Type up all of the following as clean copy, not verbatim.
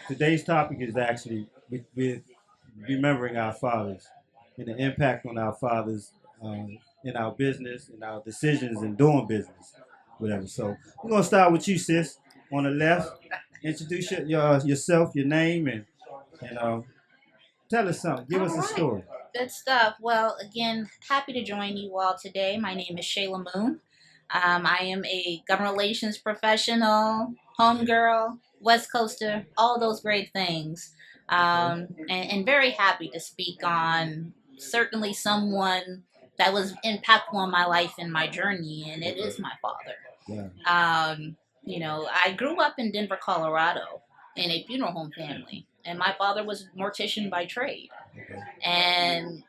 Today's topic is actually with remembering our fathers and the impact on our fathers in our business, in our decisions, and doing business, whatever. So we're gonna start with you, sis, on the left. Introduce yourself, your name, and tell us something. Give All us a right. story. Good stuff. Well, again, happy to join you all today. My name is Shayla Moon. I am a government relations professional, homegirl, West Coaster, all those great things. Okay. And very happy to speak on certainly someone that was impactful on my life and my journey, and it Okay. is my father. Yeah. I grew up in Denver, Colorado, in a funeral home family, and my father was a mortician by trade. Okay. And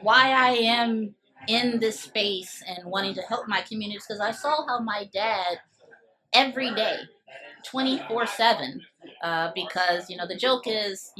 why I am in this space and wanting to help my community is because I saw how my dad every day, 24/7, because the joke is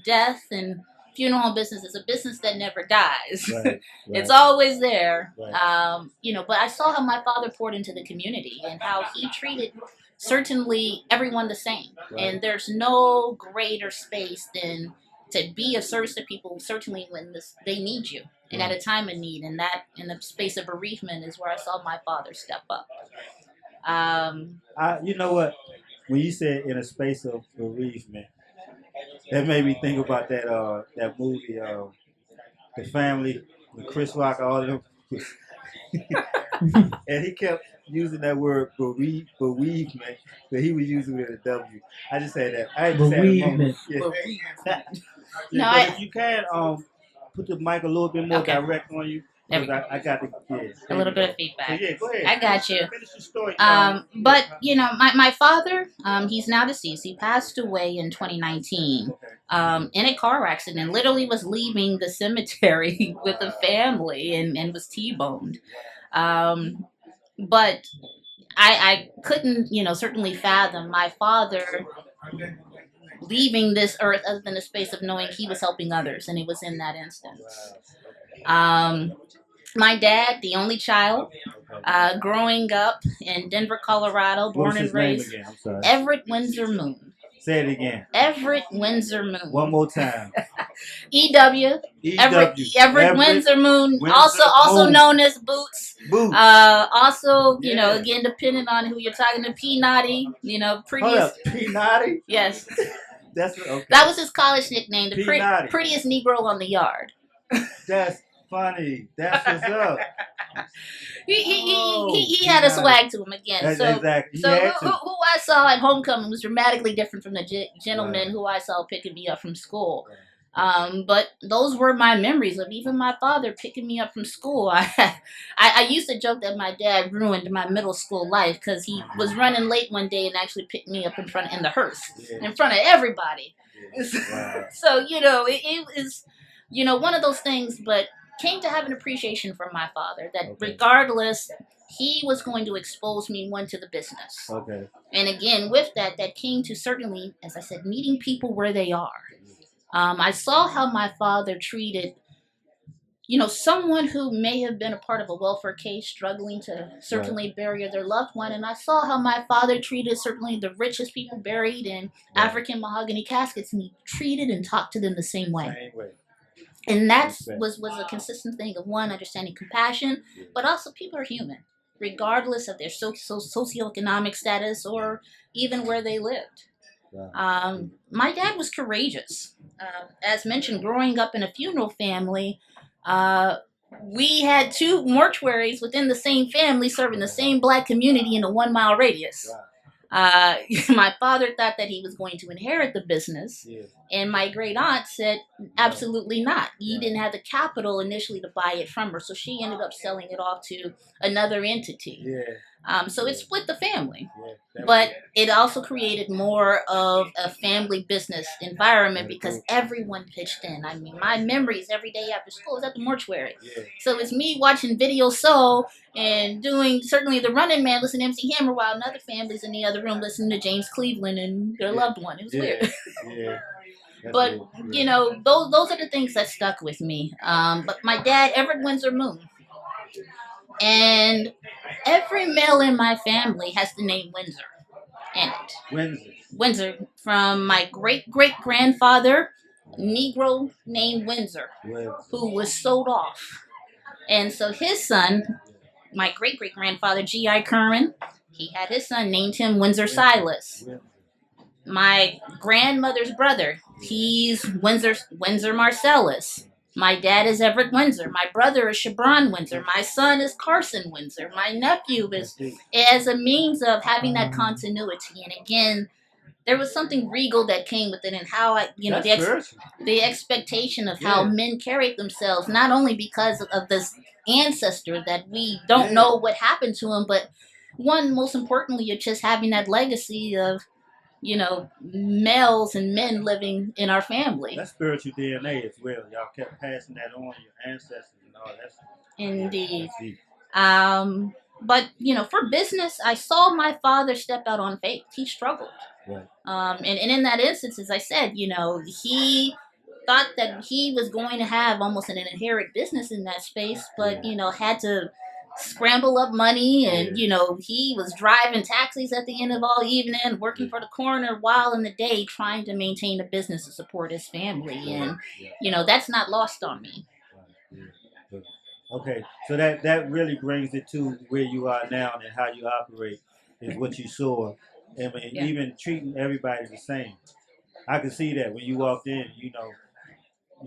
death and funeral home business is a business that never dies. Right. It's Right. always there. Right. But I saw how my father poured into the community and how he treated certainly everyone the same. Right. And there's no greater space than to be of service to people, certainly when they need you and at a time of need. And that in the space of bereavement is where I saw my father step up. You know what? When you said in a space of bereavement, that made me think about that movie, The Family, with Chris Rock, all of them, and he kept using that word bereavement, but he was using it as a W. I just said that. I just said a moment. Bereavement. Yeah. No, But if you can, put the mic a little bit more Okay. direct on you, There we because go. I got the A little bit of So feedback. yeah, go ahead. I got you. Finish your story. But my father, he's now deceased. He passed away in 2019 in a car accident. Literally was leaving the cemetery with the family and was T-boned. But I couldn't, certainly fathom my father leaving this earth other than the space of knowing he was helping others, and it was in that instance. Um, my dad, the only child, growing up in Denver, Colorado, What born was and his name raised, again? I'm sorry. Everett Windsor Moon. Say it again. Everett Windsor Moon. One more time. EW. Everett Everett Windsor Moon, Windsor also Moon. known as Boots. Boots. Also, Yeah. again, depending on who you're talking to, P Naughty, Hold prettiest. up, P Naughty. Yes, That's okay. that was his college nickname, the P Naughty. prettiest Negro on the yard. That's funny. That's what's up. He had a swag to him again. Exactly. He So had who, to. who I saw at homecoming was dramatically different from the gentleman who I saw picking me up from school. But those were my memories of even my father picking me up from school. I used to joke that my dad ruined my middle school life because he was running late one day and actually picked me up in the hearse in front of everybody. Wow. So it is one of those things, but came to have an appreciation for my father that regardless, he was going to expose me to the business. Okay. And again, with that came to certainly, as I said, meeting people where they are. I saw how my father treated, someone who may have been a part of a welfare case struggling to certainly bury their loved one. And I saw how my father treated certainly the richest people buried in African mahogany caskets, and he treated and talked to them the same way. Same way. And that was a consistent thing of one, understanding compassion, but also people are human, regardless of their socioeconomic status or even where they lived. My dad was courageous. As mentioned, growing up in a funeral family, we had two mortuaries within the same family serving the same black community in a 1 mile radius. My father thought that he was going to inherit the business, and my great aunt said absolutely not. He didn't have the capital initially to buy it from her, so she ended up selling it off to another entity. So it split the family, but it also created more of a family business environment because everyone pitched in. I mean, my memories every day after school is at the mortuary. So it's me watching Video Soul and doing certainly the Running Man, listening to MC Hammer, while another family's in the other room listening to James Cleveland and their loved one. It was weird. But those are the things that stuck with me. But my dad, Everett Windsor Moon, and every male in my family has the name Windsor. in it. Windsor. Windsor, from my great-great-grandfather, Negro named Windsor, who was sold off. And so his son, my great-great-grandfather, G.I. Kerman, he had his son, named him Windsor Silas. My grandmother's brother, he's Windsor Marcellus. My dad is Everett Windsor. My brother is Chabron Windsor. My son is Carson Windsor. My nephew is, as a means of having that continuity. And again, there was something regal that came with it, and how the expectation of how men carried themselves, not only because of this ancestor that we don't know what happened to him, but one, most importantly, you're just having that legacy of males and men living in our family. That's spiritual DNA as well. Y'all kept passing that on, your ancestors and all that. Indeed. But for business, I saw my father step out on faith. He struggled. Right. And in that instance, as I said, he thought that he was going to have almost an inherent business in that space, but had to scramble up money, and he was driving taxis at the end of all evening, working for the coroner, while in the day trying to maintain a business to support his family, and that's not lost on me. Okay, so that really brings it to where you are now and how you operate is what you saw. I mean, even treating everybody the same. I could see that when you walked in, you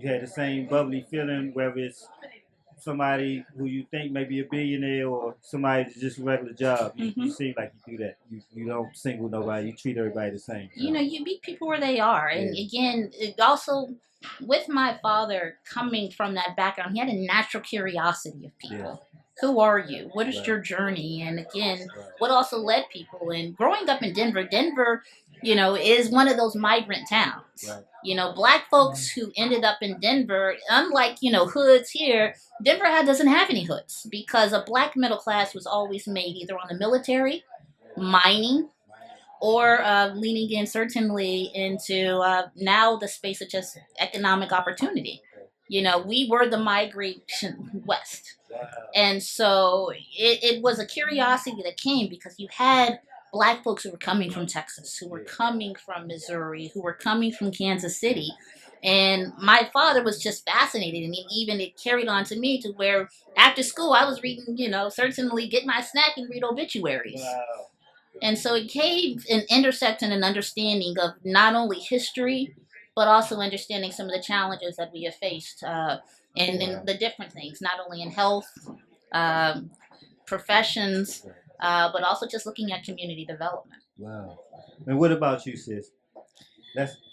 had the same bubbly feeling, whether it's somebody who you think may be a billionaire or somebody that's just a regular job. You seem like you do that. You don't single nobody. You treat everybody the same. So. You meet people where they are. And again, it also, with my father coming from that background, he had a natural curiosity of people. Yeah. Who are you? What is your journey? And again, what also led people? And growing up in Denver, is one of those migrant towns. Right. Black folks who ended up in Denver, unlike, hoods here, Denver doesn't have any hoods because a black middle class was always made either on the military, mining, or leaning in certainly into now the space of just economic opportunity. We were the migration west. And so it was a curiosity that came because you had Black folks who were coming from Texas, who were coming from Missouri, who were coming from Kansas City. And my father was just fascinated. And even it carried on to me to where after school I was reading, certainly get my snack and read obituaries. Wow. And so it gave an intersect and an understanding of not only history, but also understanding some of the challenges that we have faced in the different things, not only in health, professions, but also just looking at community development. Wow. And what about you, sis?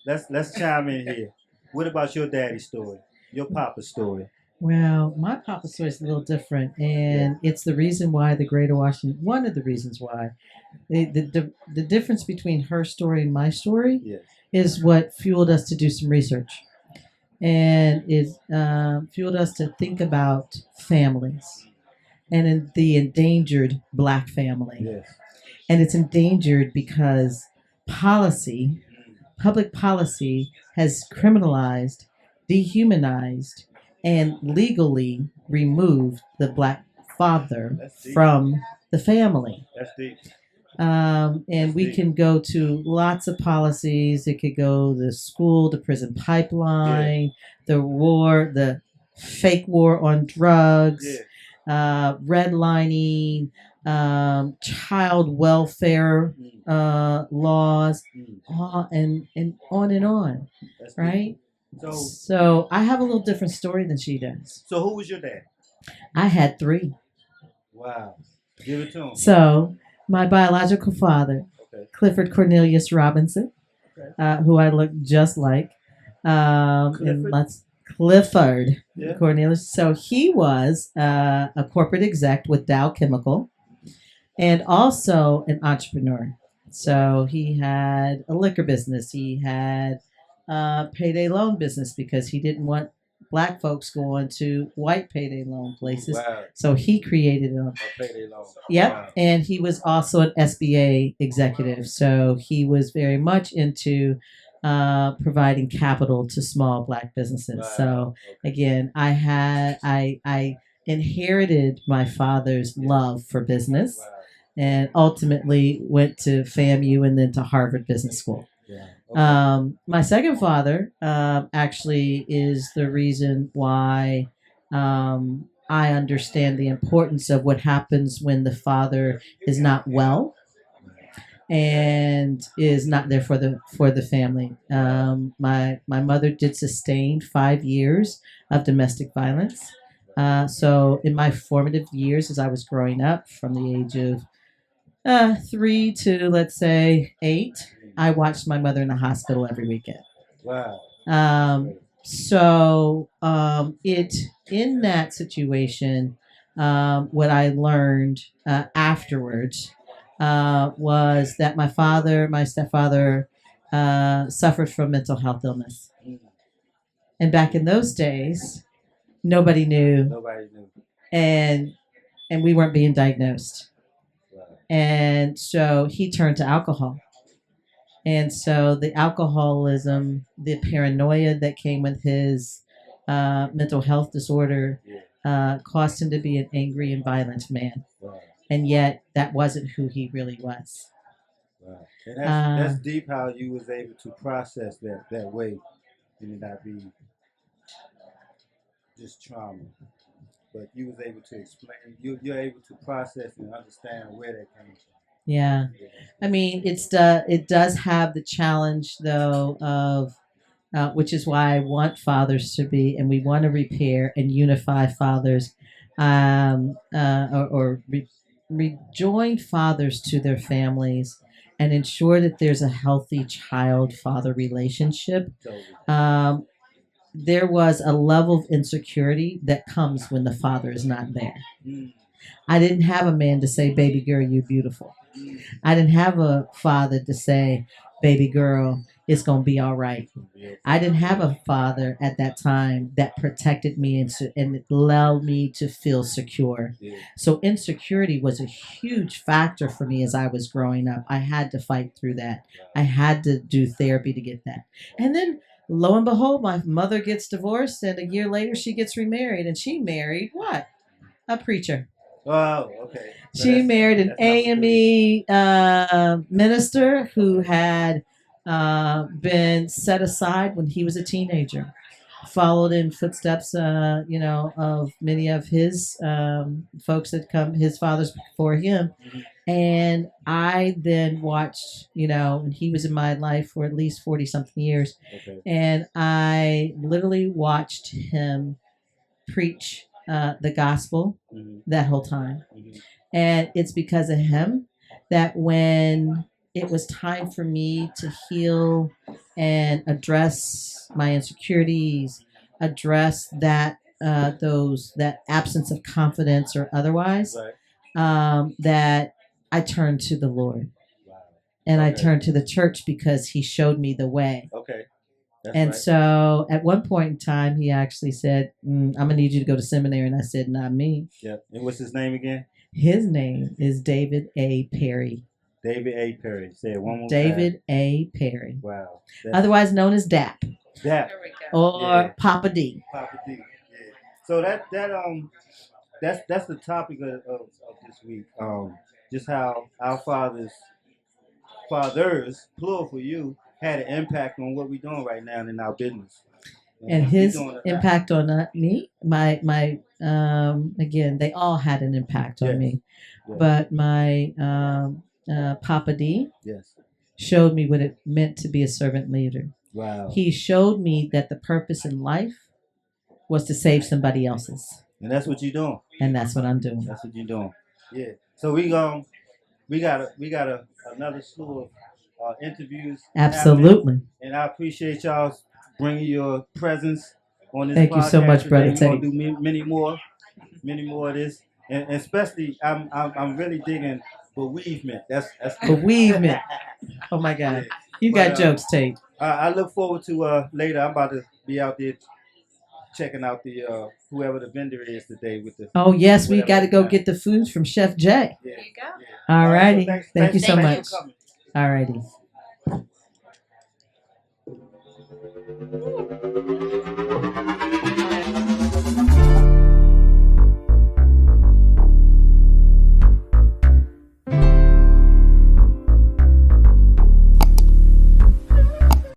Let's chime in here. What about your daddy's story, your papa's story? Well, my papa's story is a little different, and it's the reason why the Greater Washington, one of the reasons why, the difference between her story and my story is what fueled us to do some research. And it fueled us to think about families and in the endangered Black family. Yes. And it's endangered because public policy has criminalized, dehumanized, and legally removed the Black father from the family. That's deep. And we can go to lots of policies. It could go the school to prison pipeline, the fake war on drugs, redlining, child welfare laws, and on and on. That's right? So I have a little different story than she does. So who was your dad? I had 3. Wow. Give it to him. So my biological father, Clifford Cornelius Robinson, who I look just like. Clifford Cornelius. So he was a corporate exec with Dow Chemical and also an entrepreneur. So he had a liquor business. He had a payday loan business because he didn't want Black folks going to white payday loan places. Wow. So he created a payday loan. Yep. Wow. And he was also an SBA executive. So he was very much into providing capital to small Black businesses. Wow. So again, I inherited my father's love for business. Wow. and ultimately went to FAMU and then to Harvard Business School. Yeah. Okay. My second father actually is the reason why I understand the importance of what happens when the father is not well and is not there for the family. My mother did sustain 5 years of domestic violence. So in my formative years, as I was growing up, from the age of 3 to let's say 8, I watched my mother in the hospital every weekend. Wow. It in that situation, what I learned afterwards was that my stepfather, suffered from mental health illness, and back in those days, nobody knew. Nobody knew. And we weren't being diagnosed. Wow. And so he turned to alcohol. And so the alcoholism, the paranoia that came with his mental health disorder, caused him to be an angry and violent man. Wow. And yet that wasn't who he really was. Wow. And that's deep how you was able to process that way and it not be just trauma. But you was able to explain, you're able to process and understand where that came from. Yeah. I mean, it does have the challenge, though, of which is why I want fathers to be, and we want to repair and unify fathers, or rejoin fathers to their families and ensure that there's a healthy child-father relationship. There was a level of insecurity that comes when the father is not there. I didn't have a man to say, baby girl, you're beautiful. I didn't have a father to say, baby girl, it's going to be all right. I didn't have a father at that time that protected me and allowed me to feel secure. So insecurity was a huge factor for me as I was growing up. I had to fight through that. I had to do therapy to get that. And then lo and behold, my mother gets divorced, and a year later she gets remarried, and she married what? A preacher. Oh, okay. So she married an AME minister who had been set aside when he was a teenager. Followed in footsteps, of many of his folks that come, his fathers before him. And I then watched, and he was in my life for at least 40 something years. Okay. And I literally watched him preach the gospel that whole time. And it's because of him that when it was time for me to heal and address my insecurities, address that absence of confidence or otherwise, that I turned to the Lord. Wow. And I turned to the church because he showed me the way. Okay. So at one point in time, he actually said, I'm going to need you to go to seminary. And I said, not me. Yeah. And what's his name again? His name is David A. Perry. David A. Perry. Say it one more David time. A. Perry. Wow. Otherwise known as DAP. DAP. There we go. Or Papa D. Papa D. Yeah. So that's the topic of this week. Just how our fathers, plural for you, had an impact on what we're doing right now in our business. And his impact on me, my again, they all had an impact on me. Yes. But my Papa D showed me what it meant to be a servant leader. Wow. He showed me that the purpose in life was to save somebody else's. And that's what you're doing. And that's what I'm doing. That's what you're doing. Yeah. So we got another slew of interviews. Absolutely. And I appreciate y'all bringing your presence on this. Thank you so much, Brother Tate. We're gonna do many more of this, and especially I'm really digging bereavement. That's bereavement. Oh my God, you got jokes, Tate. I look forward to later. I'm about to be out there checking out the whoever the vendor is today with the. Oh yes, we got to go get the food from Chef Jay. There you go. All righty. Thank you so much. All righty.